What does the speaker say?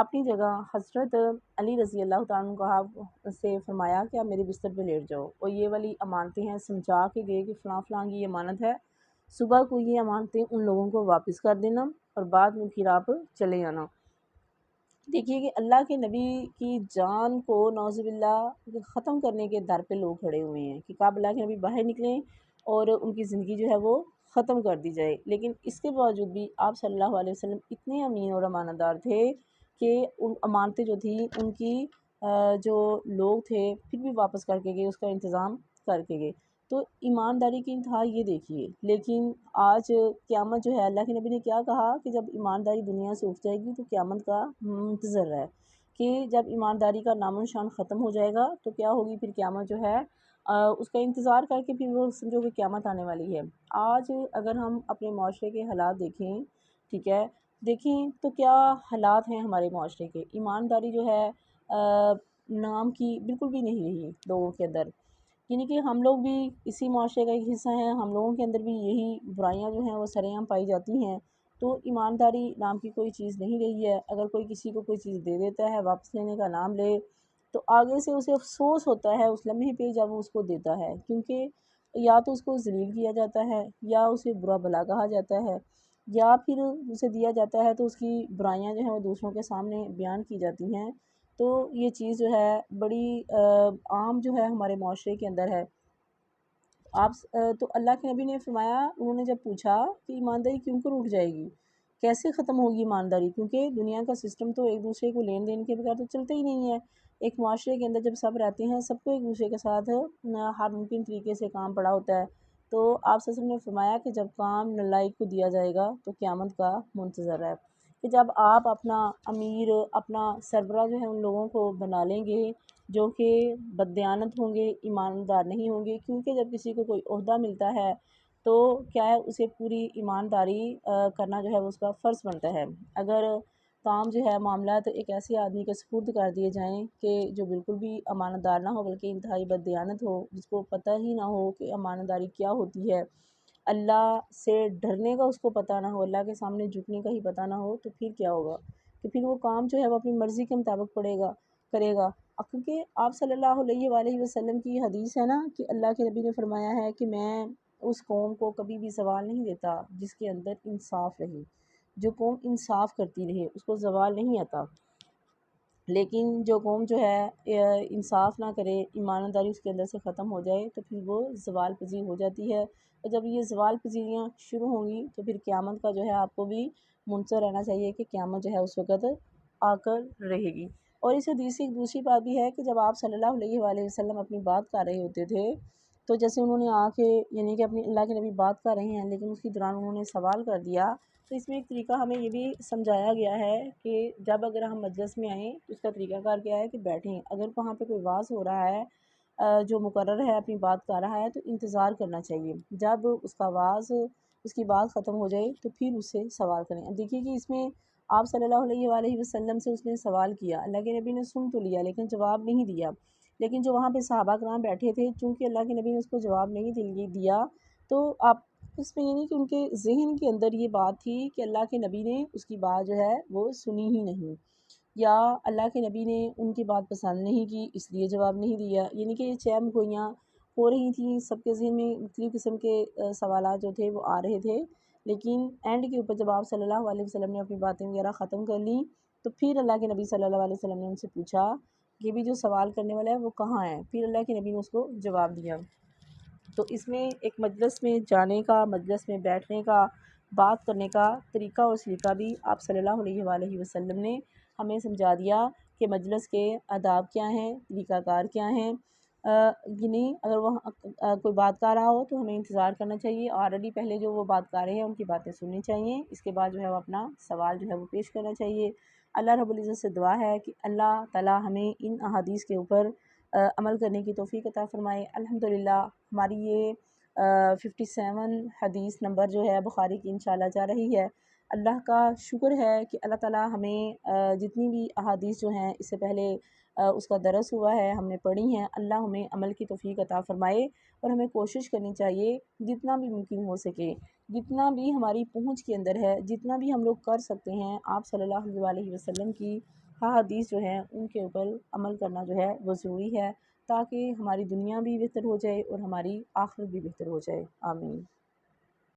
اپنی جگہ حضرت علی رضی اللہ تعالیٰ عنہ کہا سے فرمایا کہ آپ میرے بستر پہ لیٹ جاؤ، اور یہ والی امانتیں ہیں، سمجھا کے گئے کہ فلاں فلاں کی یہ امانت ہے، صبح کو یہ امانتیں ان لوگوں کو واپس کر دینا اور بعد میں پھر آپ چلے جانا۔ دیکھیے کہ اللہ کے نبی کی جان کو نعوذ باللہ ختم کرنے کے در پہ لوگ کھڑے ہوئے ہیں کہ کب اللہ کے نبی باہر نکلیں اور ان کی زندگی جو ہے وہ ختم کر دی جائے، لیکن اس کے باوجود بھی آپ صلی اللہ علیہ وسلم اتنے امین اور امانت دار تھے کہ ان امانتیں جو تھیں ان کی جو لوگ تھے پھر بھی واپس کر کے گئے، اس کا انتظام کر کے گئے۔ تو ایمانداری کی انتہا یہ دیکھیے، لیکن آج قیامت جو ہے، اللہ کے نبی نے کیا کہا کہ جب ایمانداری دنیا سے اٹھ جائے گی تو قیامت کا منتظر ہے کہ جب ایمانداری کا نام و نشان ختم ہو جائے گا تو کیا ہوگی، پھر قیامت جو ہے اس کا انتظار کر کے پھر وہ سمجھو کہ قیامت آنے والی ہے۔ آج اگر ہم اپنے معاشرے کے حالات دیکھیں، ٹھیک ہے، دیکھیں تو کیا حالات ہیں ہمارے معاشرے کے، ایمانداری جو ہے نام کی بالکل بھی نہیں رہی لوگوں کے اندر، یعنی کہ ہم لوگ بھی اسی معاشرے کا ایک حصہ ہیں، ہم لوگوں کے اندر بھی یہی برائیاں جو ہیں وہ سرے عام پائی جاتی ہیں۔ تو ایمانداری نام کی کوئی چیز نہیں رہی ہے، اگر کوئی کسی کو کوئی چیز دے دیتا ہے، واپس لینے کا نام لے تو آگے سے اسے افسوس ہوتا ہے اس لمحے پہ جب وہ اس کو دیتا ہے، کیونکہ یا تو اس کو ذلیل کیا جاتا ہے، یا اسے برا بھلا کہا جاتا ہے، یا پھر اسے دیا جاتا ہے تو اس کی برائیاں جو ہیں وہ دوسروں کے سامنے بیان کی جاتی ہیں۔ تو یہ چیز جو ہے بڑی عام جو ہے ہمارے معاشرے کے اندر ہے۔ آپ تو اللہ کے نبی نے فرمایا، انہوں نے جب پوچھا کہ ایمانداری کیوں کر اٹھ جائے گی، کیسے ختم ہوگی ایمانداری، کیونکہ دنیا کا سسٹم تو ایک دوسرے کو لین دین کے بغیر تو چلتا ہی نہیں ہے۔ ایک معاشرے کے اندر جب سب رہتے ہیں، سب کو ایک دوسرے کے ساتھ ہر ممکن طریقے سے کام پڑا ہوتا ہے۔ تو آپ صلی اللہ علیہ وسلم نے فرمایا کہ جب کام نالائق کو دیا جائے گا تو قیامت کا منتظر ہے، کہ جب آپ اپنا امیر، اپنا سربراہ جو ہے ان لوگوں کو بنا لیں گے جو کہ بددیانت ہوں گے، ایماندار نہیں ہوں گے، کیونکہ جب کسی کو کوئی عہدہ ملتا ہے تو کیا ہے، اسے پوری ایمانداری کرنا جو ہے وہ اس کا فرض بنتا ہے۔ اگر کام جو ہے، معاملات ایک ایسے آدمی کے سپرد کر دیے جائیں کہ جو بالکل بھی امانت دار نہ ہو بلکہ انتہائی بددیانت ہو، جس کو پتہ ہی نہ ہو کہ امانت داری کیا ہوتی ہے، اللہ سے ڈرنے کا اس کو پتہ نہ ہو، اللہ کے سامنے جھکنے کا ہی پتہ نہ ہو، تو پھر کیا ہوگا کہ پھر وہ کام جو ہے وہ اپنی مرضی کے مطابق کرے گا۔ کیونکہ آپ صلی اللہ علیہ وآلہ وسلم کی حدیث ہے نا کہ اللہ کے نبی نے فرمایا ہے کہ میں اس قوم کو کبھی بھی زوال نہیں دیتا جس کے اندر انصاف رہے، جو قوم انصاف کرتی رہے اس کو زوال نہیں آتا، لیکن جو قوم جو ہے انصاف نہ کرے، ایمانداری اس کے اندر سے ختم ہو جائے تو پھر وہ زوال پذیر ہو جاتی ہے، اور جب یہ زوال پذیریاں شروع ہوں گی تو پھر قیامت کا جو ہے آپ کو بھی منتظر رہنا چاہیے کہ قیامت جو ہے اس وقت آ کر رہے گی۔ اور اس حدیث سے ایک دوسری بات بھی ہے کہ جب آپ صلی اللہ علیہ وآلہ وسلم اپنی بات کر رہے ہوتے تھے تو جیسے انہوں نے آ کے، یعنی کہ اپنی اللہ کے نبی بات کر رہے ہیں لیکن اس کے دوران انہوں نے سوال کر دیا، تو اس میں ایک طریقہ ہمیں یہ بھی سمجھایا گیا ہے کہ جب اگر ہم مجلس میں آئیں تو اس کا طریقہ کار کیا ہے کہ بیٹھیں، اگر وہاں پہ کوئی واعظ ہو رہا ہے جو مقرر ہے اپنی بات کر رہا ہے تو انتظار کرنا چاہیے، جب اس کا واعظ، اس کی بات ختم ہو جائے تو پھر اس سے سوال کریں۔ اب دیکھیے کہ اس میں آپ صلی اللہ علیہ وآلہ وسلم سے اس نے سوال کیا، اللہ کے نبی نے سن تو لیا لیکن جواب نہیں دیا، لیکن جو وہاں پہ صحابہ کرام بیٹھے تھے چونکہ اللہ کے نبی نے اس کو جواب نہیں دیا تو آپ اس میں یعنی کہ ان کے ذہن کے اندر یہ بات تھی کہ اللہ کے نبی نے اس کی بات جو ہے وہ سنی ہی نہیں، یا اللہ کے نبی نے ان کی بات پسند نہیں کی اس لیے جواب نہیں دیا، یعنی کہ یہ چیم گوئیاں ہو رہی تھیں، سب کے ذہن میں مختلف قسم کے سوالات جو تھے وہ آ رہے تھے، لیکن اینڈ کے اوپر جب آپ صلی اللہ علیہ وسلم نے اپنی باتیں وغیرہ ختم کر لیں تو پھر اللہ کے نبی صلی اللہ علیہ وسلم نے ان سے پوچھا کہ بھی جو سوال کرنے والا ہے وہ کہاں ہے، پھر اللہ کے نبی نے اس کو جواب دیا۔ تو اس میں ایک مجلس میں جانے کا، مجلس میں بیٹھنے کا، بات کرنے کا طریقہ اور سلیقہ بھی آپ صلی اللہ علیہ وآلہ وسلم نے ہمیں سمجھا دیا کہ مجلس کے آداب کیا ہیں، طریقہ کار کیا ہیں، یعنی اگر وہ کوئی بات کر رہا ہو تو ہمیں انتظار کرنا چاہیے، آلریڈی پہلے جو وہ بات کر رہے ہیں ان کی باتیں سننی چاہیے، اس کے بعد جو ہے وہ اپنا سوال جو ہے وہ پیش کرنا چاہیے۔ اللہ رب العزت سے دعا ہے کہ اللہ تعالی ہمیں ان احادیث کے اوپر عمل کرنے کی توفیق عطا فرمائے۔ الحمدللہ ہماری یہ 57 حدیث نمبر جو ہے بخاری کی انشاءاللہ جا رہی ہے۔ اللہ کا شکر ہے کہ اللہ تعالی ہمیں جتنی بھی احادیث جو ہیں اس سے پہلے اس کا درس ہوا ہے، ہم نے پڑھی ہیں، اللہ ہمیں عمل کی توفیق عطا فرمائے، اور ہمیں کوشش کرنی چاہیے جتنا بھی ممکن ہو سکے، جتنا بھی ہماری پہنچ کے اندر ہے، جتنا بھی ہم لوگ کر سکتے ہیں، آپ صلی اللہ علیہ وسلم کی حدیث جو ہیں ان کے اوپر عمل کرنا جو ہے وہ ضروری ہے، تاکہ ہماری دنیا بھی بہتر ہو جائے اور ہماری آخرت بھی بہتر ہو جائے۔ آمین۔